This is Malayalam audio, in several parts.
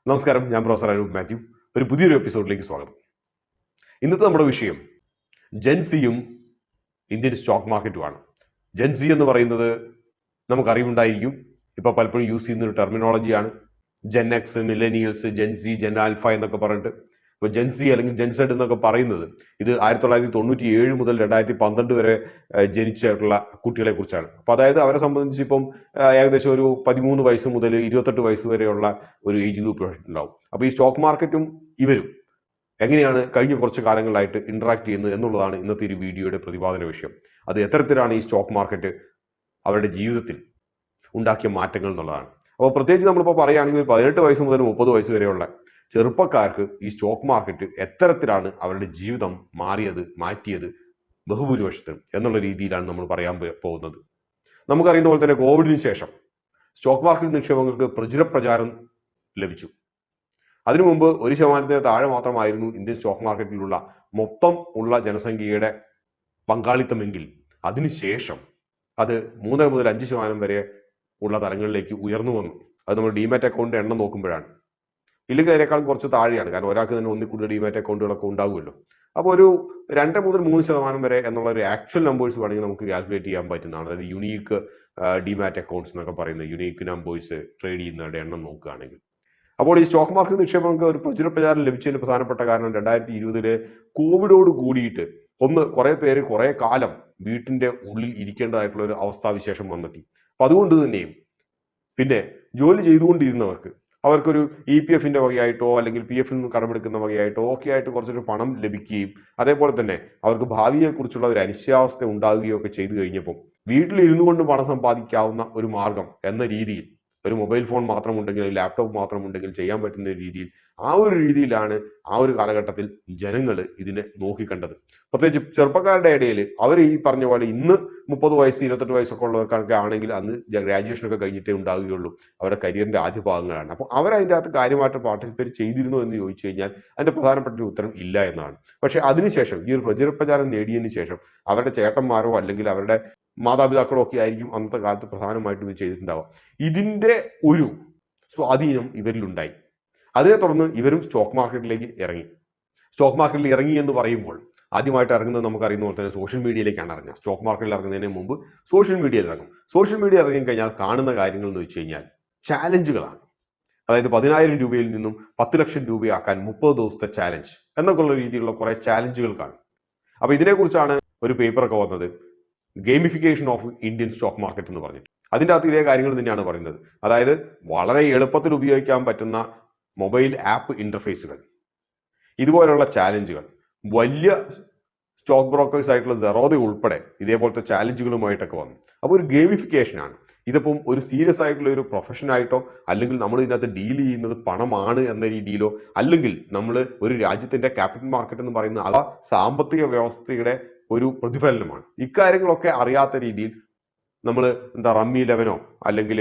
നമസ്കാരം, ഞാൻ പ്രൊഫസർ അനൂപ് മാത്യു. ഒരു പുതിയൊരു എപ്പിസോഡിലേക്ക് സ്വാഗതം. ഇന്നത്തെ നമ്മുടെ വിഷയം ജെൻസിയും ഇന്ത്യൻ സ്റ്റോക്ക് മാർക്കറ്റുമാണ്. ജെൻസി എന്ന് പറയുന്നത് നമുക്കറിവുണ്ടായിരിക്കും. ഇപ്പോൾ പലപ്പോഴും യൂസ് ചെയ്യുന്ന ഒരു ടെർമിനോളജിയാണ്. Gen X, millennials, gen Z, gen alpha എന്നൊക്കെ പറഞ്ഞിട്ട്. ഇപ്പോൾ ജെൻസി അല്ലെങ്കിൽ ജെൻസെഡ് എന്നൊക്കെ പറയുന്നത് ഇത് 1997 മുതൽ 2012 വരെ ജനിച്ചിട്ടുള്ള കുട്ടികളെ കുറിച്ചാണ്. അപ്പോൾ അതായത് അവരെ സംബന്ധിച്ച് ഇപ്പം ഏകദേശം ഒരു 13 വയസ്സ് മുതൽ 28 വയസ്സ് വരെയുള്ള ഒരു ഏജ് ഗ്രൂപ്പ് ഉണ്ടാവും. അപ്പോൾ ഈ സ്റ്റോക്ക് മാർക്കറ്റും ഇവരും എങ്ങനെയാണ് കഴിഞ്ഞ കുറച്ച് കാലങ്ങളായിട്ട് ഇന്ററാക്ട് ചെയ്യുന്നത് എന്നുള്ളതാണ് ഇന്നത്തെ ഒരു വീഡിയോയുടെ പ്രതിപാദന വിഷയം. അത് എത്തരത്തിലാണ് ഈ സ്റ്റോക്ക് മാർക്കറ്റ് അവരുടെ ജീവിതത്തിൽ ഉണ്ടാക്കിയ മാറ്റങ്ങൾ എന്നുള്ളതാണ്. അപ്പോൾ പ്രത്യേകിച്ച് നമ്മളിപ്പോൾ പറയുകയാണെങ്കിൽ 18 വയസ്സ് മുതൽ 30 വയസ്സ് വരെയുള്ള ചെറുപ്പക്കാർക്ക് ഈ സ്റ്റോക്ക് മാർക്കറ്റ് എത്തരത്തിലാണ് അവരുടെ ജീവിതം മാറ്റിയത് ബഹുഭൂരിപക്ഷത്തിനും എന്നുള്ള രീതിയിലാണ് നമ്മൾ പറയാൻ പോകുന്നത്. നമുക്കറിയുന്ന പോലെ തന്നെ കോവിഡിന് ശേഷം സ്റ്റോക്ക് മാർക്കറ്റ് നിക്ഷേപങ്ങൾക്ക് പ്രചാരം ലഭിച്ചു. അതിനു മുമ്പ് 1% താഴെ മാത്രമായിരുന്നു ഇന്ത്യൻ സ്റ്റോക്ക് മാർക്കറ്റിലുള്ള മൊത്തം ഉള്ള ജനസംഖ്യയുടെ പങ്കാളിത്തമെങ്കിൽ അതിനുശേഷം അത് 3 മുതൽ 5% വരെ ഉള്ള തലങ്ങളിലേക്ക് ഉയർന്നു വന്നു. അത് നമ്മൾ ഡിമാറ്റ് അക്കൗണ്ടിന്റെ എണ്ണം നോക്കുമ്പോഴാണ്. ഇല്ലെങ്കിൽ അതിനേക്കാളും കുറച്ച് താഴെയാണ്. കാരണം ഒരാൾക്ക് തന്നെ ഒന്നിൽ കൂടുതൽ ഡിമാറ്റ് അക്കൗണ്ടുകളൊക്കെ ഉണ്ടാകുമല്ലോ. അപ്പോൾ ഒരു 2 മുതൽ 3% വരെ എന്നുള്ള ഒരു ആക്ച്വൽ നമ്പേഴ്സ് വേണമെങ്കിൽ നമുക്ക് കാൽക്കുലേറ്റ് ചെയ്യാൻ പറ്റുന്നതാണ്. അതായത് യുണീക്ക് ഡിമാറ്റ് അക്കൗണ്ട്സ് എന്നൊക്കെ പറയുന്നത് യുണീക്ക് നമ്പേഴ്സ് ട്രേഡ് ചെയ്യുന്നവരുടെ എണ്ണം നോക്കുകയാണെങ്കിൽ. അപ്പോൾ ഈ സ്റ്റോക്ക് മാർക്കറ്റ് നിക്ഷേപങ്ങൾക്ക് ഒരു പ്രചാരം ലഭിച്ചതിന് പ്രധാനപ്പെട്ട കാരണം 2020 കോവിഡോട് കൂടിയിട്ട് കുറെ പേര് കുറെ കാലം വീട്ടിന്റെ ഉള്ളിൽ ഇരിക്കേണ്ടതായിട്ടുള്ള ഒരു അവസ്ഥാവിശേഷം വന്നെത്തി. അപ്പൊ അതുകൊണ്ട് തന്നെയും പിന്നെ ജോലി ചെയ്തുകൊണ്ടിരുന്നവർക്ക് അവർക്കൊരു EPF വകയായിട്ടോ അല്ലെങ്കിൽ PF നിന്ന് കടമെടുക്കുന്ന വകയായിട്ടോ ഒക്കെ ആയിട്ട് കുറച്ചൊരു പണം ലഭിക്കുകയും അതേപോലെ തന്നെ അവർക്ക് ഭാവിയെക്കുറിച്ചുള്ള ഒരു അനിശ്ചയാവസ്ഥ ഉണ്ടാകുകയോ ഒക്കെ ചെയ്തു കഴിഞ്ഞപ്പോൾ വീട്ടിലിരുന്നു കൊണ്ട് പണം സമ്പാദിക്കാവുന്ന ഒരു മാർഗം എന്ന രീതിയിൽ ഒരു മൊബൈൽ ഫോൺ മാത്രമുണ്ടെങ്കിൽ ലാപ്ടോപ്പ് മാത്രമുണ്ടെങ്കിൽ ചെയ്യാൻ പറ്റുന്ന രീതിയിൽ ആ ഒരു രീതിയിലാണ് ആ ഒരു കാലഘട്ടത്തിൽ ജനങ്ങൾ ഇതിനെ നോക്കിക്കണ്ടത്. പ്രത്യേകിച്ച് ചെറുപ്പക്കാരുടെ ഇടയിൽ അവർ ഈ പറഞ്ഞ പോലെ ഇന്ന് 30 വയസ്സ് 28 വയസ്സൊക്കെ ഉള്ളവർക്കൊക്കെ ആണെങ്കിൽ അന്ന് ഗ്രാജുവേഷനൊക്കെ കഴിഞ്ഞിട്ടേ ഉണ്ടാവുകയുള്ളൂ. അവരുടെ കരിയറിന്റെ ആദ്യ ഭാഗങ്ങളാണ്. അപ്പോൾ അവരതിൻ്റെ അകത്ത് കാര്യമായിട്ട് പാർട്ടിസിപ്പേറ്റ് ചെയ്തിരുന്നു എന്ന് ചോദിച്ചു കഴിഞ്ഞാൽ അതിന്റെ പ്രധാനപ്പെട്ട ഒരു ഉത്തരം ഇല്ല എന്നാണ്. പക്ഷെ അതിനുശേഷം ഈ ഒരു പ്രചാരം നേടിയതിനു ശേഷം അവരുടെ ചേട്ടന്മാരോ അല്ലെങ്കിൽ അവരുടെ മാതാപിതാക്കളോ ഒക്കെ ആയിരിക്കും അന്നത്തെ കാലത്ത് പ്രധാനമായിട്ടും ഇത് ചെയ്തിട്ടുണ്ടാവുക. ഇതിന്റെ ഒരു സ്വാധീനം ഇവരിലുണ്ടായി. അതിനെ തുടർന്ന് ഇവരും സ്റ്റോക്ക് മാർക്കറ്റിലേക്ക് ഇറങ്ങി. സ്റ്റോക്ക് മാർക്കറ്റിൽ ഇറങ്ങി എന്ന് പറയുമ്പോൾ ആദ്യമായിട്ട് ഇറങ്ങുന്നത് നമുക്കറിയുന്ന പോലെ തന്നെ സോഷ്യൽ മീഡിയയിലേക്കാണ് ഇറങ്ങുക. സ്റ്റോക്ക് മാർക്കറ്റിൽ ഇറങ്ങുന്നതിന് മുമ്പ് സോഷ്യൽ മീഡിയയിൽ ഇറങ്ങും. സോഷ്യൽ മീഡിയ ഇറങ്ങി കഴിഞ്ഞാൽ കാണുന്ന കാര്യങ്ങൾ എന്ന് വെച്ച് കഴിഞ്ഞാൽ ചാലഞ്ചുകളാണ്. അതായത് 10,000 രൂപയിൽ നിന്നും 10 ലക്ഷം രൂപയാക്കാൻ 30 ദിവസത്തെ ചാലഞ്ച് എന്നൊക്കെയുള്ള രീതിയിലുള്ള കുറെ ചാലഞ്ചുകൾ കാണും. അപ്പൊ ഇതിനെക്കുറിച്ചാണ് ഒരു പേപ്പറൊക്കെ വന്നത്, gamification of Indian stock market എന്ന് പറഞ്ഞിട്ട്. അതിൻ്റെ അകത്ത് ഇതേ കാര്യങ്ങൾ തന്നെയാണ് പറയുന്നത്. അതായത് വളരെ എളുപ്പത്തിൽ ഉപയോഗിക്കാൻ പറ്റുന്ന മൊബൈൽ ആപ്പ് ഇന്റർഫേസുകൾ, ഇതുപോലുള്ള ചാലഞ്ചുകൾ, വലിയ സ്റ്റോക്ക് ബ്രോക്കേഴ്സ് ആയിട്ടുള്ള സെറോദ ഉൾപ്പെടെ ഇതേപോലത്തെ ചാലഞ്ചുകളുമായിട്ടൊക്കെ വന്നു. അപ്പോൾ ഒരു ഗെയിമിഫിക്കേഷനാണ്. ഇതിപ്പം ഒരു സീരിയസ് ആയിട്ടുള്ള ഒരു പ്രൊഫഷനായിട്ടോ അല്ലെങ്കിൽ നമ്മൾ ഇതിനകത്ത് ഡീൽ ചെയ്യുന്നത് പണമാണ് എന്ന രീതിയിലോ അല്ലെങ്കിൽ നമ്മൾ ഒരു രാജ്യത്തിന്റെ ക്യാപിറ്റൽ മാർക്കറ്റ് എന്ന് പറയുന്ന ആ സാമ്പത്തിക വ്യവസ്ഥയുടെ ഒരു പ്രതിഫലനമാണ്. ഇക്കാര്യങ്ങളൊക്കെ അറിയാത്ത രീതിയിൽ നമ്മൾ റമ്മി 11 അല്ലെങ്കിൽ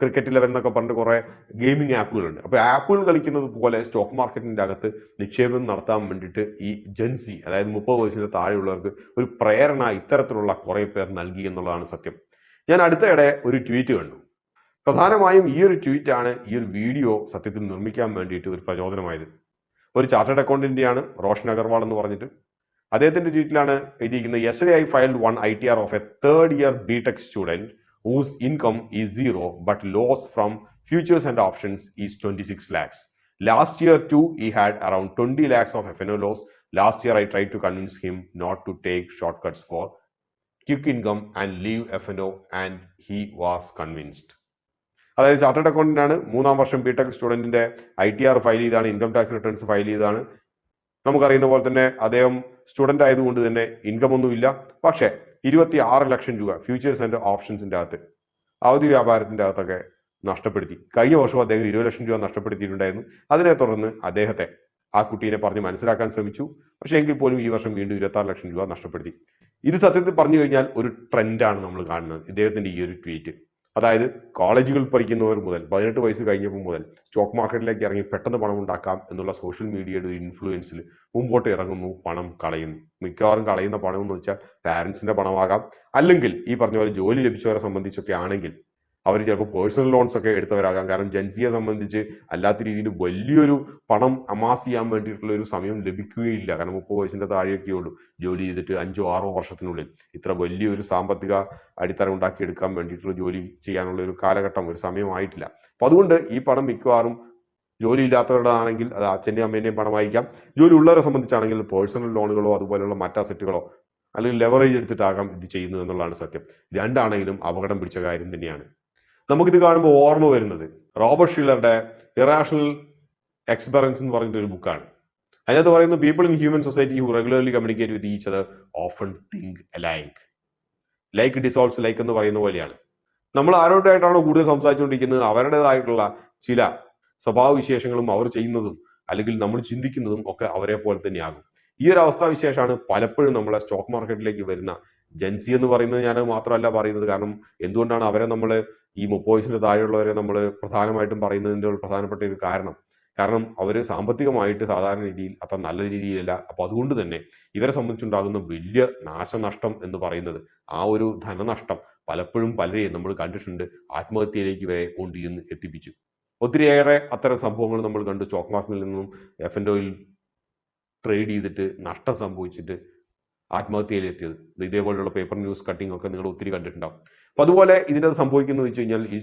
ക്രിക്കറ്റ് 11 എന്നൊക്കെ പറഞ്ഞിട്ട് കുറെ ഗെയിമിംഗ് ആപ്പുകളുണ്ട്. അപ്പോൾ ആപ്പുകൾ കളിക്കുന്നത് പോലെ സ്റ്റോക്ക് മാർക്കറ്റിന്റെ അകത്ത് നിക്ഷേപം നടത്താൻ വേണ്ടിയിട്ട് ഈ ജെൻസി അതായത് 30 വയസ്സിന് താഴെയുള്ളവർക്ക് ഒരു പ്രേരണ ഇത്തരത്തിലുള്ള കുറെ പേർ നൽകി എന്നുള്ളതാണ് സത്യം. ഞാൻ അടുത്തയിടെ ഒരു ട്വീറ്റ് കണ്ടു. പ്രധാനമായും ഈ ഒരു ട്വീറ്റാണ് ഈ ഒരു വീഡിയോ സത്യത്തിൽ നിർമ്മിക്കാൻ വേണ്ടിയിട്ട് ഒരു പ്രചോദനമായത്. ഒരു ചാർട്ടേഡ് അക്കൗണ്ടന്റിയാണ് റോഷൻ അഗർവാൾ എന്ന് പറഞ്ഞിട്ട്. അദ്ദേഹത്തിന്റെ ട്വീറ്റിലാണ് എഴുതിയിരിക്കുന്നത്, yesterday I filed 1 ITR of A 3rd year BTech student whose income is zero but loss from futures and options is 26 lakhs. Last year too he had around 20 lakhs of F&O loss. Last year I tried to convince him not to take shortcuts for quick income and leave F&O and he was convinced. അതായത് ചാർട്ടേഡ് അക്കൗണ്ടന്റ് ആണ്, 3ാം വർഷം BTech സ്റ്റുഡന്റിന്റെ ITR ഫയൽ ചെയ്താണ്, ഇൻകം ടാക്സ് റിട്ടേൺസ് ഫയൽ ചെയ്താണ്. നമുക്കറിയുന്ന പോലെ തന്നെ അദ്ദേഹം സ്റ്റുഡന്റ് ആയതുകൊണ്ട് തന്നെ ഇൻകം ഒന്നുമില്ല. പക്ഷേ 26 ലക്ഷം രൂപ ഫ്യൂച്ചേഴ്സ് ആൻഡ് ഓപ്ഷൻസിന്റെ അകത്ത് അവധി വ്യാപാരത്തിന്റെ അകത്തൊക്കെ നഷ്ടപ്പെടുത്തി. കഴിഞ്ഞ വർഷം അദ്ദേഹം 20 ലക്ഷം രൂപ നഷ്ടപ്പെടുത്തിയിട്ടുണ്ടായിരുന്നു. അതിനെ തുടർന്ന് അദ്ദേഹത്തെ ആ കുട്ടീനെ പറഞ്ഞ് മനസ്സിലാക്കാൻ ശ്രമിച്ചു. പക്ഷേ എങ്കിൽ പോലും ഈ വർഷം വീണ്ടും 26 ലക്ഷം രൂപ നഷ്ടപ്പെടുത്തി. ഇത് സത്യത്തിൽ പറഞ്ഞു കഴിഞ്ഞാൽ ഒരു ട്രെൻഡാണ് നമ്മൾ കാണുന്നത് ഇദ്ദേഹത്തിന്റെ ഈ ഒരു ട്വീറ്റ്. അതായത് കോളേജുകൾ പഠിക്കുന്നവർ മുതൽ 18 വയസ്സ് കഴിഞ്ഞപ്പോൾ മുതൽ സ്റ്റോക്ക് മാർക്കറ്റിലേക്ക് ഇറങ്ങി പെട്ടെന്ന് പണം ഉണ്ടാക്കാം എന്നുള്ള സോഷ്യൽ മീഡിയയുടെ ഒരു ഇൻഫ്ലുവൻസിൽ മുമ്പോട്ട് ഇറങ്ങുന്നു, പണം കളയുന്നു. മിക്കവാറും കളയുന്ന പണം എന്ന് വെച്ചാൽ പാരൻസിന്റെ പണമാകാം, അല്ലെങ്കിൽ ഈ പറഞ്ഞ പോലെ ജോലി ലഭിച്ചവരെ സംബന്ധിച്ചൊക്കെ ആണെങ്കിൽ അവർ ചിലപ്പോൾ പേഴ്സണൽ ലോൺസ് ഒക്കെ എടുത്തവരാകാം. കാരണം ജെൻസിയെ സംബന്ധിച്ച് അല്ലാത്ത രീതിയിൽ വലിയൊരു പണം അമാസ് ചെയ്യാൻ വേണ്ടിയിട്ടുള്ള ഒരു സമയം ലഭിക്കുകയില്ല. കാരണം 30 വയസ്സിൻ്റെ താഴെയൊക്കെ ഉള്ളൂ. ജോലി ചെയ്തിട്ട് 5-6 വർഷത്തിനുള്ളിൽ ഇത്ര വലിയൊരു സാമ്പത്തിക അടിത്തറ ഉണ്ടാക്കിയെടുക്കാൻ വേണ്ടിയിട്ടുള്ള ജോലി ചെയ്യാനുള്ള ഒരു കാലഘട്ടം, ഒരു സമയമായിട്ടില്ല. അപ്പോൾ അതുകൊണ്ട് ഈ പണം മിക്കവാറും ജോലി ഇല്ലാത്തവരുടെ ആണെങ്കിൽ അത് അച്ഛൻ്റെയും അമ്മേൻ്റെയും പണമായിരിക്കാം. ജോലി ഉള്ളവരെ സംബന്ധിച്ചാണെങ്കിൽ പേഴ്സണൽ ലോണുകളോ അതുപോലെയുള്ള മറ്റ് അസറ്റുകളോ അല്ലെങ്കിൽ ലെവറേജ് എടുത്തിട്ടാകാം ഇത് ചെയ്യുന്നത് എന്നുള്ളതാണ് സത്യം. രണ്ടാണെങ്കിലും അപകടം പിടിച്ച കാര്യം തന്നെയാണ്. നമുക്കിത് കാണുമ്പോൾ ഓർമ്മ വരുന്നത് റോബർട്ട് ഷീലറുടെ ഇറാഷണൽ എക്സ്പെറൻസ് എന്ന് പറഞ്ഞിട്ട് ഒരു ബുക്കാണ്. അതിനകത്ത് പറയുന്നത് people in human society who regularly communicate with each other often think alike. Like dissolves like എന്ന് പറയുന്ന പോലെയാണ്. നമ്മൾ ആരോടായിട്ടാണോ കൂടുതൽ സംസാരിച്ചുകൊണ്ടിരിക്കുന്നത് അവരുടേതായിട്ടുള്ള ചില സ്വഭാവവിശേഷങ്ങളും അവർ ചെയ്യുന്നതും അല്ലെങ്കിൽ നമ്മൾ ചിന്തിക്കുന്നതും ഒക്കെ അവരെ പോലെ തന്നെയാകും. ഈ ഒരു അവസ്ഥാവിശേഷമാണ് പലപ്പോഴും നമ്മളെ സ്റ്റോക്ക് മാർക്കറ്റിലേക്ക് വരുന്ന ജെൻസി എന്ന് പറയുന്നത് ഞാൻ മാത്രമല്ല പറയുന്നത്. കാരണം എന്തുകൊണ്ടാണ് അവരെ നമ്മൾ ഈ 30 വയസ്സിന് താഴെയുള്ളവരെ നമ്മൾ പ്രധാനമായിട്ടും പറയുന്നതിൻ്റെ ഒരു പ്രധാനപ്പെട്ട ഒരു കാരണം അവർ സാമ്പത്തികമായിട്ട് സാധാരണ രീതിയിൽ അത്ര നല്ല രീതിയിലല്ല. അപ്പോൾ അതുകൊണ്ട് തന്നെ ഇവരെ സംബന്ധിച്ചുണ്ടാകുന്ന വലിയ നാശനഷ്ടം എന്ന് പറയുന്നത് ആ ഒരു ധനനഷ്ടം പലപ്പോഴും പലരെയും നമ്മൾ കണ്ടിട്ടുണ്ട് ആത്മഹത്യയിലേക്ക് ഇവരെ കൊണ്ടുചെന്ന് എത്തിപ്പിച്ചു. ഒത്തിരിയേറെ അത്തരം സംഭവങ്ങൾ നമ്മൾ കണ്ടു. സ്റ്റോക്ക് മാർക്കറ്റിൽ നിന്നും F&Oയിൽ ട്രേഡ് ചെയ്തിട്ട് നഷ്ടം സംഭവിച്ചിട്ട് ആത്മഹത്യയിലെത്തിയത്. ഇതേപോലെയുള്ള പേപ്പർ ന്യൂസ് കട്ടിംഗ് ഒക്കെ നിങ്ങൾ ഒത്തിരി കണ്ടിട്ടുണ്ടാവും. അപ്പോൾ അതുപോലെ ഇതിൻ്റെ സംഭവിക്കുന്നത് വെച്ച് കഴിഞ്ഞാൽ ഈ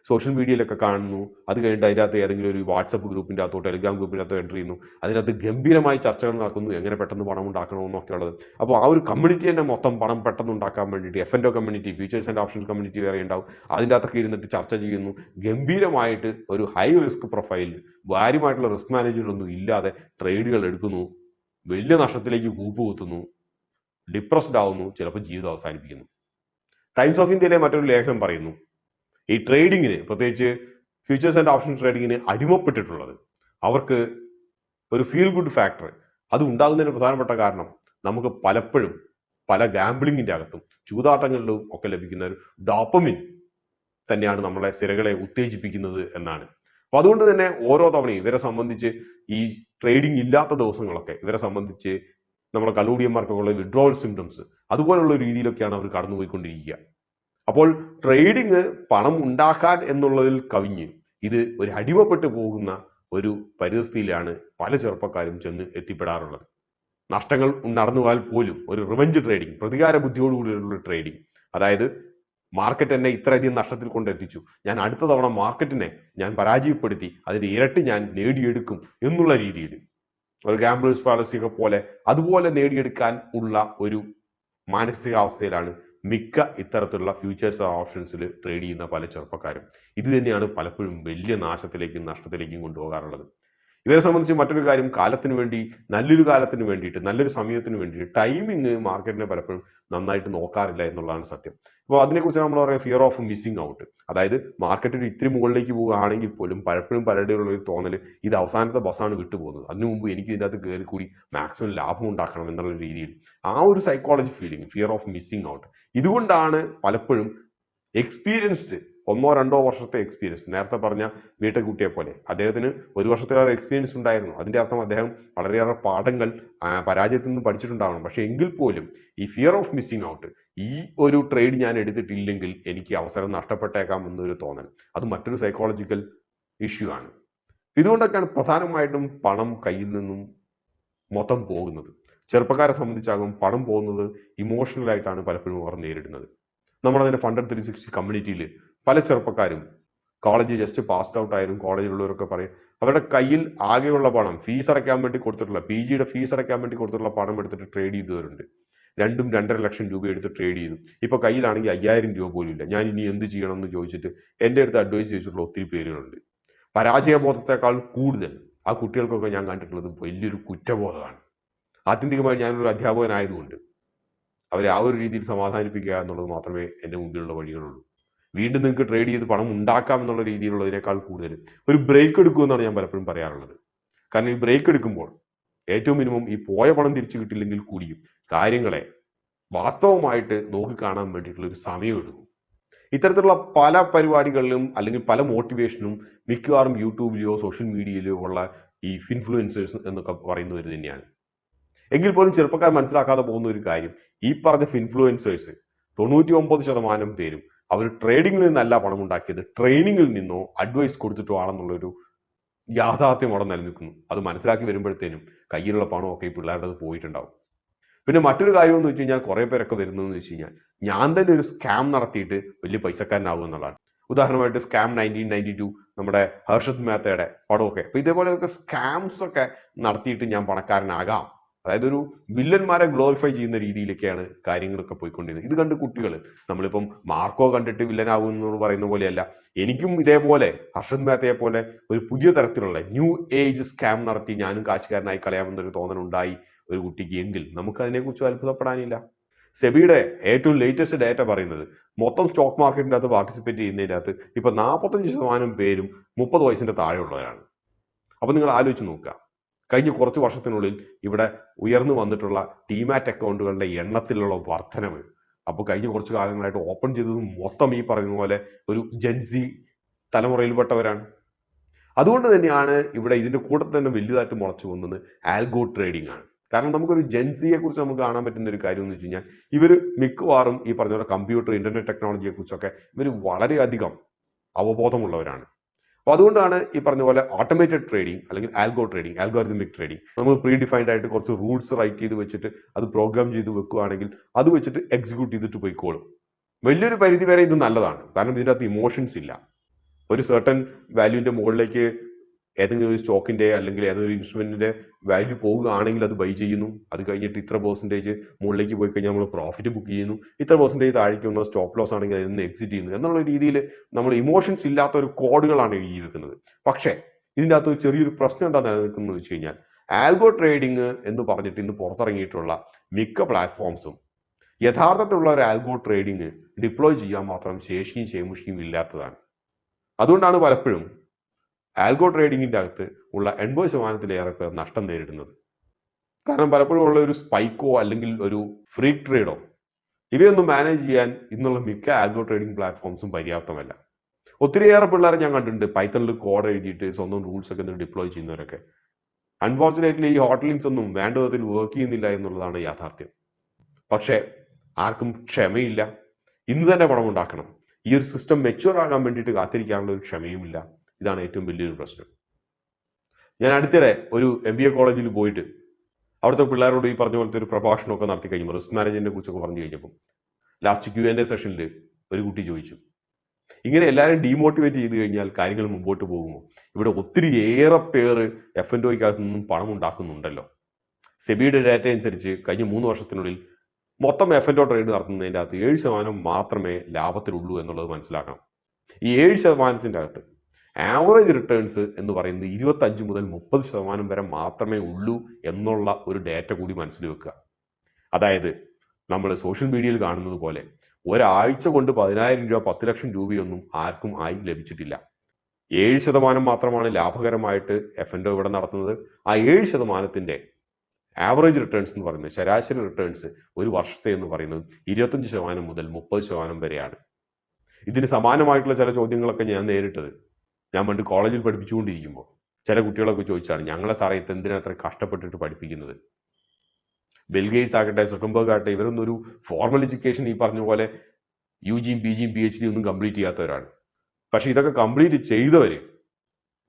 സോഷ്യൽ മീഡിയയിലൊക്കെ കാണുന്നു. അത് കഴിഞ്ഞിട്ട് അതിനകത്ത് ഏതെങ്കിലും ഒരു വാട്സപ്പ് ഗ്രൂപ്പിൻ്റെ അകത്തോ ടെലിഗ്രാം ഗ്രൂപ്പിൻ്റെ അകത്തോ എൻ്റർ ചെയ്യുന്നു. അതിനകത്ത് ഗംഭീരമായി ചർച്ചകൾ നടക്കുന്നു എങ്ങനെ പെട്ടെന്ന് പണം ഉണ്ടാക്കണമെന്നൊക്കെ ഉള്ളത്. അപ്പോൾ ആ ഒരു കമ്മ്യൂണിറ്റി തന്നെ മൊത്തം പണം പെട്ടെന്ന് ഉണ്ടാക്കാൻ വേണ്ടിയിട്ട് F&O community, futures and options community വേറെ ഉണ്ടാവും. അതിൻ്റെ അകത്തൊക്കെ ഇരുന്നിട്ട് ചർച്ച ചെയ്യുന്നു. ഗംഭീരമായിട്ട് ഒരു ഹൈ റിസ്ക് പ്രൊഫൈലിൽ ഭാര്യമായിട്ടുള്ള റിസ്ക് മാനേജ്മെൻ്റൊന്നും ഇല്ലാതെ ട്രേഡുകൾ എടുക്കുന്നു. വലിയ നഷ്ടത്തിലേക്ക് കൂപ്പുകുത്തുന്നു, ഡിപ്രസ്ഡ് ആവുന്നു, ചിലപ്പോൾ ജീവിതം അവസാനിപ്പിക്കുന്നു. ടൈംസ് ഓഫ് ഇന്ത്യയിലെ മറ്റൊരു ലേഖനം പറയുന്നു ഈ ട്രേഡിങ്ങിന്, പ്രത്യേകിച്ച് ഫ്യൂച്ചേഴ്സ് ആൻഡ് ഓപ്ഷൻസ് ട്രേഡിങ്ങിന് അടിമപ്പെട്ടിട്ടുള്ളത് അവർക്ക് ഒരു ഫീൽ ഗുഡ് ഫാക്ടർ അത് ഉണ്ടാകുന്നതിന് പ്രധാനപ്പെട്ട കാരണം നമുക്ക് പലപ്പോഴും പല ഗാംബ്ലിങ്ങിൻ്റെ അകത്തും ചൂതാട്ടങ്ങളിലും ഒക്കെ ലഭിക്കുന്ന ഒരു ഡോപ്പമിൻ തന്നെയാണ് നമ്മളെ സിരകളെ ഉത്തേജിപ്പിക്കുന്നത് എന്നാണ്. അപ്പോൾ അതുകൊണ്ട് തന്നെ ഓരോ തവണയും ഇവരെ സംബന്ധിച്ച് ഈ ട്രേഡിംഗ് ഇല്ലാത്ത ദിവസങ്ങളൊക്കെ ഇവരെ സംബന്ധിച്ച് നമ്മുടെ കലൂടിയന്മാർക്കുള്ള വിഡ്രോവൽ സിംറ്റംസ് അതുപോലുള്ള രീതിയിലൊക്കെയാണ് അവർ കടന്നുപോയിക്കൊണ്ടിരിക്കുക. അപ്പോൾ ട്രേഡിങ് പണം ഉണ്ടാക്കാൻ എന്നുള്ളതിൽ കവിഞ്ഞ് ഇത് ഒരു അടിമപ്പെട്ടു പോകുന്ന ഒരു പരിസ്ഥിതിയിലാണ് പല ചെറുപ്പക്കാരും ചെന്ന് എത്തിപ്പെടാറുള്ളത്. നഷ്ടങ്ങൾ നടന്നു പോയാൽ പോലും ഒരു റിവെഞ്ച് ട്രേഡിംഗ്, പ്രതികാര ബുദ്ധിയോടുകൂടിയുള്ള ട്രേഡിംഗ്, അതായത് മാർക്കറ്റ് എന്നെ ഇത്രയധികം നഷ്ടത്തിൽ കൊണ്ടെത്തിച്ചു, ഞാൻ അടുത്ത തവണ മാർക്കറ്റിനെ ഞാൻ പരാജയപ്പെടുത്തി അതിൻ്റെ ഇരട്ടി ഞാൻ നേടിയെടുക്കും എന്നുള്ള രീതിയിൽ ഒരു ഗാംബ്ലേഴ്സ് പാലസിയൊക്കെ പോലെ അതുപോലെ നേടിയെടുക്കാൻ ഉള്ള ഒരു മാനസികാവസ്ഥയിലാണ് മിക്ക ഇത്തരത്തിലുള്ള ഫ്യൂച്ചേഴ്സ് ഓപ്ഷൻസിൽ ട്രേഡ് ചെയ്യുന്ന പല ചെറുപ്പക്കാരും. ഇത് തന്നെയാണ് പലപ്പോഴും വലിയ നാശത്തിലേക്കും നഷ്ടത്തിലേക്കും കൊണ്ടുപോകാറുള്ളത്. ഇവരെ സംബന്ധിച്ച് മറ്റൊരു കാര്യം, കാലത്തിന് വേണ്ടി, നല്ലൊരു കാലത്തിന് വേണ്ടിയിട്ട്, നല്ലൊരു സമയത്തിന് വേണ്ടിയിട്ട് ടൈമിങ് മാർക്കറ്റിനെ പലപ്പോഴും നന്നായിട്ട് നോക്കാറില്ല എന്നുള്ളതാണ് സത്യം. അപ്പോൾ അതിനെക്കുറിച്ച് നമ്മൾ പറയാം ഫിയർ ഓഫ് മിസ്സിങ് ഔട്ട്. അതായത് മാർക്കറ്റിൽ ഇത്തിരി മുകളിലേക്ക് പോവുകയാണെങ്കിൽ പോലും പലപ്പോഴും പലരുടെയുള്ള ഒരു തോന്നൽ ഇത് അവസാനത്തെ ബസ്സാണ് വിട്ടുപോകുന്നത്, അതിനു മുമ്പ് എനിക്ക് ഇതിൻ്റെ അകത്ത് കയറി കൂടി മാക്സിമം ലാഭം ഉണ്ടാക്കണം എന്നുള്ള രീതിയിൽ ആ ഒരു psychology feeling, fear of missing out. ഇതുകൊണ്ടാണ് പലപ്പോഴും എക്സ്പീരിയൻസ്ഡ് 1-2 വർഷത്തെ എക്സ്പീരിയൻസ്, നേരത്തെ പറഞ്ഞ വീട്ടുകുട്ടിയെ പോലെ അദ്ദേഹത്തിന് 1 വർഷത്തിലേറെ എക്സ്പീരിയൻസ് ഉണ്ടായിരുന്നു. അതിൻ്റെ അർത്ഥം അദ്ദേഹം വളരെയേറെ പാഠങ്ങൾ പരാജയത്തിൽ നിന്ന് പഠിച്ചിട്ടുണ്ടാവണം. പക്ഷേ എങ്കിൽ പോലും ഈ ഫിയർ ഓഫ് മിസ്സിങ് ഔട്ട്, ഈ ഒരു ട്രേഡ് ഞാൻ എടുത്തിട്ടില്ലെങ്കിൽ എനിക്ക് അവസരം നഷ്ടപ്പെട്ടേക്കാം എന്നൊരു തോന്നൽ, അത് മറ്റൊരു സൈക്കോളജിക്കൽ ഇഷ്യൂ ആണ്. ഇതുകൊണ്ടൊക്കെയാണ് പ്രധാനമായിട്ടും പണം കയ്യിൽ നിന്നും മൊത്തം പോകുന്നത്. ചെറുപ്പക്കാരെ സംബന്ധിച്ചാകും പണം പോകുന്നത് ഇമോഷണലായിട്ടാണ് പലപ്പോഴും അവർ നേരിടുന്നത്. നമ്മളതിൻ്റെ ഫണ്ടഡ് 360 കമ്മ്യൂണിറ്റിയിൽ പല ചെറുപ്പക്കാരും കോളേജ് ജസ്റ്റ് പാസ്ഡ് ഔട്ട് ആയാലും കോളേജിലുള്ളവരൊക്കെ പറയും അവരുടെ കയ്യിൽ ആകെയുള്ള പണം ഫീസ് അടയ്ക്കാൻ വേണ്ടി കൊടുത്തിട്ടുള്ള PGയുടെ ഫീസ് അടയ്ക്കാൻ വേണ്ടി കൊടുത്തിട്ടുള്ള പണം എടുത്തിട്ട് ട്രേഡ് ചെയ്തവരുണ്ട്. 2-2.5 ലക്ഷം രൂപ എടുത്ത് ട്രേഡ് ചെയ്തു. ഇപ്പോൾ കയ്യിലാണെങ്കിൽ 5000 രൂപ പോലും ഇല്ല. ഞാൻ ഇനി എന്ത് ചെയ്യണം എന്ന് ചോദിച്ചിട്ട് എൻ്റെ അടുത്ത് അഡ്വൈസ് ചോദിച്ചിട്ടുള്ള ഒത്തിരി പേരുകളുണ്ട്. പരാജയബോധത്തെക്കാൾ കൂടുതൽ ആ കുട്ടികൾക്കൊക്കെ ഞാൻ കണ്ടിട്ടുള്ളത് വലിയൊരു കുറ്റബോധമാണ്. ആത്യന്തികമായി ഞാനൊരു അധ്യാപകനായതുകൊണ്ട് അവരെ ആ ഒരു രീതിയിൽ സമാധാനിപ്പിക്കുക എന്നുള്ളത് മാത്രമേ എൻ്റെ മുമ്പിലുള്ള വഴികളുള്ളൂ. വീണ്ടും നിങ്ങൾക്ക് ട്രേഡ് ചെയ്ത് പണം ഉണ്ടാക്കാം എന്നുള്ള രീതിയിലുള്ളതിനേക്കാൾ കൂടുതൽ ഒരു ബ്രേക്ക് എടുക്കുമെന്നാണ് ഞാൻ പലപ്പോഴും പറയാറുള്ളത്. കാരണം ഈ ബ്രേക്ക് എടുക്കുമ്പോൾ ഏറ്റവും മിനിമം ഈ പോയ പണം തിരിച്ചു കിട്ടില്ലെങ്കിൽ കൂടിയും കാര്യങ്ങളെ വാസ്തവമായിട്ട് നോക്കിക്കാണാൻ വേണ്ടിയിട്ടുള്ള ഒരു സമയം എടുക്കും. ഇത്തരത്തിലുള്ള പല പരിപാടികളിലും അല്ലെങ്കിൽ പല മോട്ടിവേഷനും മിക്കവാറും യൂട്യൂബിലെയോ സോഷ്യൽ മീഡിയയിലോ ഉള്ള ഈ ഇൻഫ്ലുവൻസേഴ്സ് എന്നൊക്കെ പറയുന്നവർ തന്നെയാണ്. എങ്കിൽ പോലും ചെറുപ്പക്കാർ മനസ്സിലാക്കാതെ പോകുന്ന ഒരു കാര്യം, ഈ പറഞ്ഞ ഇൻഫ്ലുവൻസേഴ്സ് 99% പേരും അവർ ട്രേഡിങ്ങിൽ നിന്നല്ല പണം ഉണ്ടാക്കിയത്, ട്രെയിനിങ്ങിൽ നിന്നോ അഡ്വൈസ് കൊടുത്തിട്ടോ ആണെന്നുള്ളൊരു യാഥാർത്ഥ്യം അവിടെ നിലനിൽക്കുന്നു. അത് മനസ്സിലാക്കി വരുമ്പോഴത്തേനും കയ്യിലുള്ള പണമൊക്കെ ഈ പിള്ളേരുടെ പോയിട്ടുണ്ടാവും. പിന്നെ മറ്റൊരു കാര്യം എന്ന് വെച്ച് കഴിഞ്ഞാൽ കുറേ പേരൊക്കെ വരുന്നതെന്ന് വെച്ച് കഴിഞ്ഞാൽ ഞാൻ തന്നെ ഒരു സ്കാം നടത്തിയിട്ട് വലിയ പൈസക്കാരനാകും എന്നുള്ളതാണ്. ഉദാഹരണമായിട്ട് സ്കാം 1992 നമ്മുടെ ഹർഷദ് മേത്തയുടെ പടമൊക്കെ. അപ്പോൾ ഇതേപോലെയൊക്കെ സ്കാംസ് ഒക്കെ നടത്തിയിട്ട് ഞാൻ പണക്കാരനാകാം, അതായത് ഒരു വില്ലന്മാരെ ഗ്ലോറിഫൈ ചെയ്യുന്ന രീതിയിലേക്കാണ് കാര്യങ്ങളൊക്കെ പോയിക്കൊണ്ടിരുന്നത്. ഇത് കണ്ട് കുട്ടികൾ, നമ്മളിപ്പം മാർക്കോ കണ്ടിട്ട് വില്ലനാകും എന്ന് പറയുന്ന പോലെയല്ല, എനിക്കും ഇതേപോലെ ഹർഷദ് മേത്തയെ പോലെ ഒരു പുതിയ തരത്തിലുള്ള ന്യൂ ഏജ് സ്കാം നടത്തി ഞാനും കാശുകാരനായി കളയാമെന്നൊരു തോന്നലുണ്ടായി ഒരു കുട്ടിക്ക് എങ്കിൽ നമുക്ക് അതിനെക്കുറിച്ച് അത്ഭുതപ്പെടാനില്ല. സെബിയുടെ ഏറ്റവും ലേറ്റസ്റ്റ് ഡേറ്റ പറയുന്നത് മൊത്തം സ്റ്റോക്ക് മാർക്കറ്റിൻ്റെ അകത്ത് പാർട്ടിസിപ്പേറ്റ് ചെയ്യുന്നതിൻ്റെ അകത്ത് ഇപ്പൊ 45% പേരും 30 വയസ്സിന്റെ താഴെയുള്ളവരാണ്. അപ്പൊ നിങ്ങൾ ആലോചിച്ച് നോക്കുക, കഴിഞ്ഞ കുറച്ച് വർഷത്തിനുള്ളിൽ ഇവിടെ ഉയർന്നു വന്നിട്ടുള്ള ഡിമാറ്റ് അക്കൗണ്ടുകളുടെ എണ്ണത്തിലുള്ള വർധനവ്. അപ്പോൾ കഴിഞ്ഞ കുറച്ച് കാലങ്ങളായിട്ട് ഓപ്പൺ ചെയ്തത് മൊത്തം ഈ പറയുന്ന പോലെ ഒരു ജെൻസി തലമുറയിൽപ്പെട്ടവരാണ്. അതുകൊണ്ട് തന്നെയാണ് ഇവിടെ ഇതിന്റെ കൂട്ടത്തിൽ തന്നെ വലുതായിട്ട് മുളച്ചു വന്നത് ആൽഗോ ട്രേഡിംഗ് ആണ്. കാരണം നമുക്കൊരു ജെൻസിയെ കുറിച്ച് നമുക്ക് കാണാൻ പറ്റുന്ന ഒരു കാര്യം എന്ന് വെച്ച് കഴിഞ്ഞാൽ ഇവർ മിക്കവാറും ഈ പറഞ്ഞ പോലെ കമ്പ്യൂട്ടർ, ഇന്റർനെറ്റ് ടെക്നോളജിയെ കുറിച്ചൊക്കെ ഇവർ വളരെയധികം അവബോധമുള്ളവരാണ്. അപ്പോൾ അതുകൊണ്ടാണ് ഈ പറഞ്ഞ പോലെ ഓട്ടോമേറ്റഡ് ട്രേഡിംഗ് അല്ലെങ്കിൽ ആൽഗോ ട്രേഡിംഗ്, ആൽഗോറിതമിക് ട്രേഡിംഗ്, നമ്മൾ പ്രീ ഡിഫൈൻഡ് ആയിട്ട് കുറച്ച് റൂൾസ് റൈറ്റ് ചെയ്ത് വെച്ചിട്ട് അത് പ്രോഗ്രാം ചെയ്ത് വെക്കുകയാണെങ്കിൽ അത് വെച്ചിട്ട് എക്സിക്യൂട്ട് ചെയ്തിട്ട് പോയിക്കോളും. വലിയൊരു പരിധി വരെ ഇത് നല്ലതാണ്, കാരണം ഇതിൻ്റെ അകത്ത് ഇമോഷൻസ് ഇല്ല. ഒരു സർട്ടൻ വാല്യൂവിൻ്റെ മുകളിലേക്ക് ഏതെങ്കിലും ഒരു സ്റ്റോക്കിൻ്റെ അല്ലെങ്കിൽ ഏതെങ്കിലും ഇൻസ്ട്രുമെൻറ്റിൻ്റെ വാല്യൂ പോവുകയാണെങ്കിൽ അത് ബൈ ചെയ്യുന്നു. അത് കഴിഞ്ഞിട്ട് ഇത്ര പെർസെൻറ്റേജ് മുകളിലേക്ക് പോയി കഴിഞ്ഞാൽ നമ്മൾ പ്രോഫിറ്റ് ബുക്ക് ചെയ്യുന്നു. ഇത്ര പെർസെൻറ്റേജ് താഴേക്ക് വന്ന സ്റ്റോപ്പ് ലോസ് ആണെങ്കിൽ അതിൽ നിന്ന് എക്സിറ്റ് ചെയ്യുന്നു എന്നുള്ള രീതിയിൽ നമ്മൾ ഇമോഷൻസ് ഇല്ലാത്ത ഒരു കോഡുകളാണ് എഴുതി വെക്കുന്നത്. പക്ഷേ ഇതിൻ്റെ അകത്ത് ഒരു ചെറിയൊരു പ്രശ്നം എന്താ നിലനിൽക്കുന്നത് വെച്ച് കഴിഞ്ഞാൽ ആൽഗോ ട്രേഡിംഗ് എന്ന് പറഞ്ഞിട്ട് ഇന്ന് പുറത്തിറങ്ങിയിട്ടുള്ള മിക്ക പ്ലാറ്റ്ഫോംസും യഥാർത്ഥത്തിലുള്ള ഒരു ആൽഗോ ട്രേഡിംഗ് ഡിപ്ലോയ് ചെയ്യാൻ മാത്രം ശേഷിയും ക്ഷേമുഷിയും ഇല്ലാത്തതാണ്. അതുകൊണ്ടാണ് പലപ്പോഴും ആൽഗോ ട്രേഡിങ്ങിൻ്റെ അകത്ത് ഉള്ള 80%-ലേറെ പേർ നഷ്ടം നേരിടുന്നത്. കാരണം പലപ്പോഴും ഉള്ള ഒരു സ്പൈക്കോ അല്ലെങ്കിൽ ഒരു ഫ്രീക്ക് ട്രേഡോ ഇവയൊന്നും മാനേജ് ചെയ്യാൻ ഇന്നുള്ള മിക്ക ആൽഗോ ട്രേഡിംഗ് പ്ലാറ്റ്ഫോംസും പര്യാപ്തമല്ല. ഒത്തിരിയേറെ പിള്ളേരെ ഞാൻ കണ്ടിട്ടുണ്ട് പൈത്തണിൽ കോഡ് എഴുതിയിട്ട് സ്വന്തം റൂൾസ് ഒക്കെ ഡിപ്ലോയ് ചെയ്യുന്നവരൊക്കെ. അൺഫോർച്ചുനേറ്റ്ലി ഈ ഹോട്ടലിങ്സ് ഒന്നും വേണ്ട വിധത്തിൽ വർക്ക് ചെയ്യുന്നില്ല എന്നുള്ളതാണ് യാഥാർത്ഥ്യം. പക്ഷേ ആർക്കും ക്ഷമയില്ല, ഇന്ന് തന്നെ പണം ഉണ്ടാക്കണം. ഈ ഒരു സിസ്റ്റം മെച്യൂർ ആകാൻ വേണ്ടിയിട്ട് കാത്തിരിക്കാനുള്ള ഒരു ക്ഷമയുമില്ല. ഇതാണ് ഏറ്റവും വലിയൊരു പ്രശ്നം. ഞാൻ അടുത്തിടെ ഒരു MBA കോളേജിൽ പോയിട്ട് അവിടുത്തെ പിള്ളേരോട് ഈ പറഞ്ഞ പോലത്തെ ഒരു പ്രഭാഷണമൊക്കെ നടത്തി കഴിഞ്ഞപ്പോൾ റിസ്ക് മാനേജ്മെന്റിനെ കുറിച്ചൊക്കെ പറഞ്ഞു കഴിഞ്ഞപ്പോൾ ലാസ്റ്റ് Q&A സെഷനിൽ ഒരു കുട്ടി ചോദിച്ചു, ഇങ്ങനെ എല്ലാവരും ഡീമോട്ടിവേറ്റ് ചെയ്ത് കഴിഞ്ഞാൽ കാര്യങ്ങൾ മുമ്പോട്ട് പോകുമോ? ഇവിടെ ഒത്തിരിയേറെ പേര് F&Oയ്ക്കകത്ത് നിന്നും പണം ഉണ്ടാക്കുന്നുണ്ടല്ലോ. സെബിയുടെ ഡാറ്റ അനുസരിച്ച് കഴിഞ്ഞ 3 വർഷത്തിനുള്ളിൽ മൊത്തം F&O ട്രേഡ് നടത്തുന്നതിൻ്റെ അകത്ത് 7% മാത്രമേ ലാഭത്തിലുള്ളൂ എന്നുള്ളത് മനസ്സിലാക്കണം. ഈ 7%-ൻ്റെ അകത്ത് ആവറേജ് റിട്ടേൺസ് എന്ന് പറയുന്നത് 25 മുതൽ 30% വരെ മാത്രമേ ഉള്ളൂ എന്നുള്ള ഒരു ഡേറ്റ കൂടി മനസ്സിൽ വെക്കുക. അതായത് നമ്മൾ സോഷ്യൽ മീഡിയയിൽ കാണുന്നത് പോലെ ഒരാഴ്ച കൊണ്ട് 10,000 രൂപ 10 ലക്ഷം രൂപയൊന്നും ആർക്കും ആയി ലഭിച്ചിട്ടില്ല. 7% മാത്രമാണ് ലാഭകരമായിട്ട് F&O ഇവിടെ നടത്തുന്നത്. ആ 7%-ന്റെ ആവറേജ് റിട്ടേൺസ് എന്ന് പറയുന്നത്, ശരാശരി റിട്ടേൺസ് ഒരു വർഷത്തെ എന്ന് പറയുന്നത് 25% മുതൽ 30% വരെയാണ്. ഇതിന് സമാനമായിട്ടുള്ള ചില ചോദ്യങ്ങളൊക്കെ ഞാൻ നേരിട്ടത് ഞാൻ പണ്ട് കോളേജിൽ പഠിപ്പിച്ചുകൊണ്ടിരിക്കുമ്പോൾ ചില കുട്ടികളൊക്കെ ചോദിച്ചാണ്, ഞങ്ങളെ സാറേ എന്തിനാ അത്ര കഷ്ടപ്പെട്ടിട്ട് പഠിപ്പിക്കുന്നത്? ബിൽഗേറ്റ്സ് ആകട്ടെ, സുക്കംബർഗ് ആകട്ടെ, ഇവരൊന്നും ഒരു ഫോർമൽ എഡ്യൂക്കേഷൻ ഈ പറഞ്ഞ പോലെ UGയും PGയും PhD ഒന്നും കംപ്ലീറ്റ് ചെയ്യാത്തവരാണ്. പക്ഷെ ഇതൊക്കെ കംപ്ലീറ്റ് ചെയ്തവർ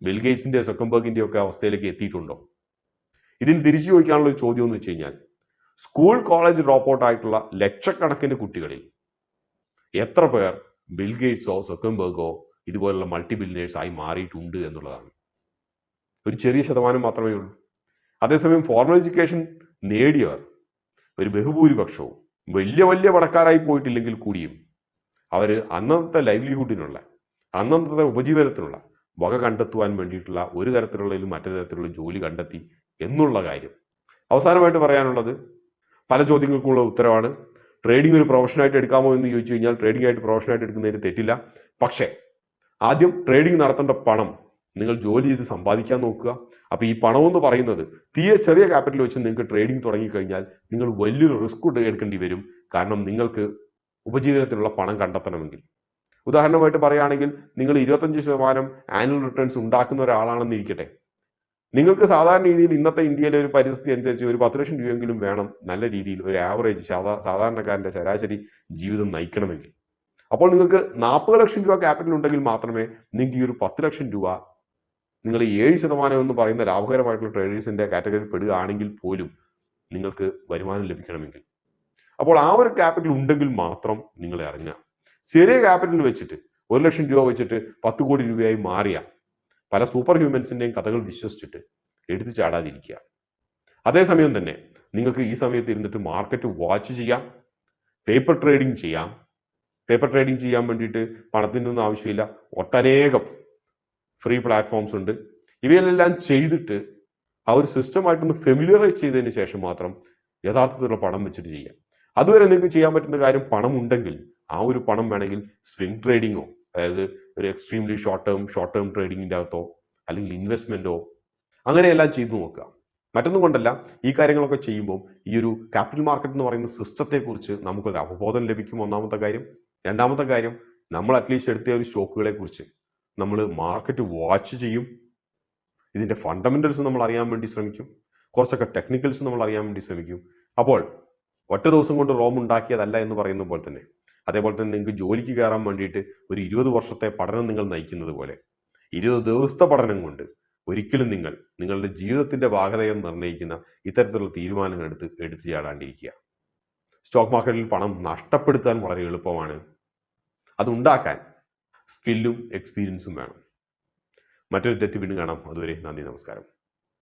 ബിൽഗേറ്റ്സിൻ്റെ സുക്കംബർഗിൻ്റെ ഒക്കെ അവസ്ഥയിലേക്ക് എത്തിയിട്ടുണ്ടോ? ഇതിന് തിരിച്ചു ചോദിക്കാനുള്ള ഒരു ചോദ്യം എന്ന് വെച്ച് കഴിഞ്ഞാൽ സ്കൂൾ കോളേജ് ഡ്രോപ്പ് ഔട്ട് ആയിട്ടുള്ള ലക്ഷക്കണക്കിന് കുട്ടികളിൽ എത്ര പേർ ബിൽഗേറ്റ്സോ സുക്കംബർഗോ ഇതുപോലുള്ള മൾട്ടി ബില്യനേഴ്സ് ആയി മാറിയിട്ടുണ്ട് എന്നുള്ളതാണ്. ഒരു ചെറിയ ശതമാനം മാത്രമേ ഉള്ളൂ. അതേസമയം ഫോർമൽ എഡ്യൂക്കേഷൻ നേടിയവർ ഒരു ബഹുഭൂരിപക്ഷവും വലിയ വലിയ പണക്കാരായി പോയിട്ടില്ലെങ്കിൽ കൂടിയും അവർ അന്നത്തെ ലൈവ്ലിഹുഡിനുള്ള, അന്നത്തെ ഉപജീവനത്തിനുള്ള വക കണ്ടെത്തുവാൻ വേണ്ടിയിട്ടുള്ള ഒരു തരത്തിലുള്ളതിലും മറ്റൊരു തരത്തിലുള്ള ജോലി കണ്ടെത്തി എന്നുള്ള കാര്യം. അവസാനമായിട്ട് പറയാനുള്ളത് പല ചോദ്യങ്ങൾക്കുള്ള ഉത്തരവാണ്. ട്രേഡിംഗ് ഒരു പ്രൊഫഷനായിട്ട് എടുക്കാമോ എന്ന് ചോദിച്ചു കഴിഞ്ഞാൽ ട്രേഡിംഗ് ആയിട്ട് പ്രൊഫഷനായിട്ട് എടുക്കുന്നതിന് തെറ്റില്ല. പക്ഷേ ആദ്യം ട്രേഡിംഗ് നടത്തേണ്ട പണം നിങ്ങൾ ജോലി ചെയ്ത് സമ്പാദിക്കാൻ നോക്കുക. അപ്പോൾ ഈ പണം എന്ന് പറയുന്നത് തീരെ ചെറിയ ക്യാപിറ്റൽ വെച്ച് നിങ്ങൾക്ക് ട്രേഡിംഗ് തുടങ്ങിക്കഴിഞ്ഞാൽ നിങ്ങൾ വലിയൊരു റിസ്ക് എടുക്കേണ്ടി വരും. കാരണം നിങ്ങൾക്ക് ഉപജീവനത്തിനുള്ള പണം കണ്ടെത്തണമെങ്കിൽ, ഉദാഹരണമായിട്ട് പറയുകയാണെങ്കിൽ നിങ്ങൾ 25% ആനുവൽ റിട്ടേൺസ് ഉണ്ടാക്കുന്ന ഒരാളാണെന്ന് ഇരിക്കട്ടെ, നിങ്ങൾക്ക് സാധാരണ രീതിയിൽ ഇന്നത്തെ ഇന്ത്യയിലെ ഒരു പരിസ്ഥിതി അനുസരിച്ച് ഒരു 10 ലക്ഷം രൂപയെങ്കിലും വേണം നല്ല രീതിയിൽ ഒരു ആവറേജ് സാധാരണക്കാരൻ്റെ ശരാശരി ജീവിതം നയിക്കണമെങ്കിൽ. അപ്പോൾ നിങ്ങൾക്ക് 40 ലക്ഷം രൂപ ക്യാപിറ്റൽ ഉണ്ടെങ്കിൽ മാത്രമേ നിങ്ങൾക്ക് ഈ ഒരു 10 ലക്ഷം രൂപ നിങ്ങൾ 7% എന്ന് പറയുന്ന ലാഭകരമായിട്ടുള്ള ട്രേഡേഴ്സിന്റെ കാറ്റഗറിയിൽ പെടുകയാണെങ്കിൽ പോലും നിങ്ങൾക്ക് വരുമാനം ലഭിക്കണമെങ്കിൽ, അപ്പോൾ ആ ഒരു ക്യാപിറ്റൽ ഉണ്ടെങ്കിൽ മാത്രം നിങ്ങൾ ഇറങ്ങുക. ചെറിയ ക്യാപിറ്റൽ വെച്ചിട്ട് 1 ലക്ഷം രൂപ വെച്ചിട്ട് 10 കോടി രൂപയായി മാറിയ പല സൂപ്പർ ഹ്യൂമൻസിന്റെയും കഥകൾ വിശ്വസിച്ചിട്ട് എടുത്തു ചാടാതിരിക്കുക. അതേസമയം തന്നെ നിങ്ങൾക്ക് ഈ സമയത്ത് ഇരുന്നിട്ട് മാർക്കറ്റ് വാച്ച് ചെയ്യാം, പേപ്പർ ട്രേഡിംഗ് ചെയ്യാം. പേപ്പർ ട്രേഡിംഗ് ചെയ്യാൻ വേണ്ടിയിട്ട് പണത്തിൻ്റെ ഒന്നും ആവശ്യമില്ല. ഒട്ടനേകം ഫ്രീ പ്ലാറ്റ്ഫോംസ് ഉണ്ട്. ഇവയിലെല്ലാം ചെയ്തിട്ട് ആ ഒരു സിസ്റ്റമായിട്ടൊന്ന് ഫെമിലിയറൈസ് ചെയ്തതിന് ശേഷം മാത്രം യഥാർത്ഥത്തിലുള്ള പണം വെച്ചിട്ട് ചെയ്യാം. അതുവരെ നിങ്ങൾക്ക് ചെയ്യാൻ പറ്റുന്ന കാര്യം, പണം ഉണ്ടെങ്കിൽ ആ ഒരു പണം വേണമെങ്കിൽ സ്വിംഗ് ട്രേഡിങ്ങോ, അതായത് ഒരു എക്സ്ട്രീംലി ഷോർട്ട് ടേം ട്രേഡിങ്ങിൻ്റെ അകത്തോ അല്ലെങ്കിൽ ഇൻവെസ്റ്റ്മെൻറ്റോ അങ്ങനെയെല്ലാം ചെയ്തു നോക്കുക. മറ്റൊന്നും കൊണ്ടല്ല, ഈ കാര്യങ്ങളൊക്കെ ചെയ്യുമ്പോൾ ഈ ഒരു ക്യാപിറ്റൽ മാർക്കറ്റ് എന്ന് പറയുന്ന സിസ്റ്റത്തെക്കുറിച്ച് നമുക്കൊരു അവബോധം ലഭിക്കും, ഒന്നാമത്തെ കാര്യം. രണ്ടാമത്തെ കാര്യം, നമ്മൾ അറ്റ്ലീസ്റ്റ് എടുത്ത ഒരു സ്റ്റോക്കുകളെ കുറിച്ച് നമ്മൾ മാർക്കറ്റ് വാച്ച് ചെയ്യും. ഇതിൻ്റെ ഫണ്ടമെന്റൽസ് നമ്മൾ അറിയാൻ വേണ്ടി ശ്രമിക്കും. കുറച്ചൊക്കെ ടെക്നിക്കൽസ് നമ്മൾ അറിയാൻ വേണ്ടി ശ്രമിക്കും. അപ്പോൾ ഒറ്റ ദിവസം കൊണ്ട് റോം ഉണ്ടാക്കിയതല്ല എന്ന് പറയുന്ന പോലെ തന്നെ, അതേപോലെ തന്നെ നിങ്ങൾക്ക് ജോലിക്ക് കയറാൻ വേണ്ടിയിട്ട് ഒരു 20 വർഷത്തെ പഠനം നിങ്ങൾ നയിക്കുന്നത് പോലെ 20 ദിവസത്തെ പഠനം കൊണ്ട് ഒരിക്കലും നിങ്ങളുടെ ജീവിതത്തിന്റെ ഭാഗതയെ നിർണ്ണയിക്കുന്ന ഇത്തരത്തിലുള്ള തീരുമാനങ്ങൾ എടുത്തു ചാടാണ്ടിരിക്കുക. സ്റ്റോക്ക് മാർക്കറ്റിൽ പണം നഷ്ടപ്പെടുത്താൻ വളരെ എളുപ്പമാണ്. അതുണ്ടാക്കാൻ സ്കില്ലും എക്സ്പീരിയൻസും വേണം. മറ്റൊരു തെറ്റ് വീണ്ടും കാണാം. അതുവരെ നന്ദി, നമസ്കാരം.